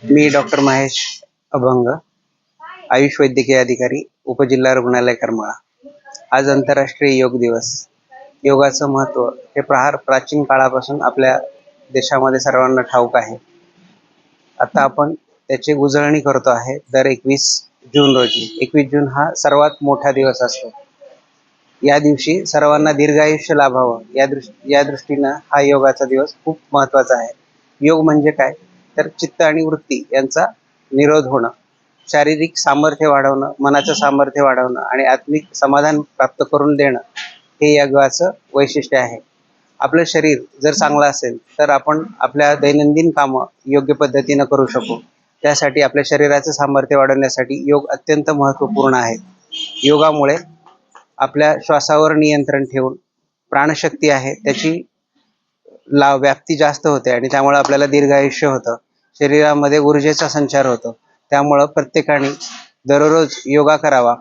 मी doctor Mahesh अभंग, आयुष वैद्यकीय अधिकारी, उपजिल्हा रुग्णालय करमाळा. आज आंतरराष्ट्रीय योग दिवस. योगाचं महत्त्व हे प्राचीन काळापासून आपल्या देशामध्ये सर्वांना ठाऊक आहे. आता आपण त्याची उजळणी करतो आहे दर 21 जून रोजी. 21 जून हा सर्वात मोठा दिवस असतो. या दिवशी सर्वांना दीर्घायुष्य लाभावं या दृष्टीनं हा योगाचा दिवस खूप महत्त्वाचा आहे. योग म्हणजे काय, तर चित्त आणि वृत्ती यांचा निरोध होणं, शारीरिक सामर्थ्य वाढवणं, मनाचं सामर्थ्य वाढवणं आणि आत्मिक समाधान प्राप्त करून देणं हे योगाचं वैशिष्ट्य आहे. आपलं शरीर जर चांगलं असेल तर आपण आपल्या दैनंदिन कामं योग्य पद्धतीनं करू शकू. त्यासाठी आपल्या शरीराचं सामर्थ्य वाढवण्यासाठी योग अत्यंत महत्त्वपूर्ण आहे. योगामुळे आपल्या श्वासावर नियंत्रण ठेवून प्राणशक्ती आहे त्याची व्याप्ती जास्त होते आणि त्यामुळे आपल्याला दीर्घायुष्य होतं. शरीरामध्ये ऊर्जेचा संचार होतो. त्यामुळं प्रत्येकाने दररोज योगा करावा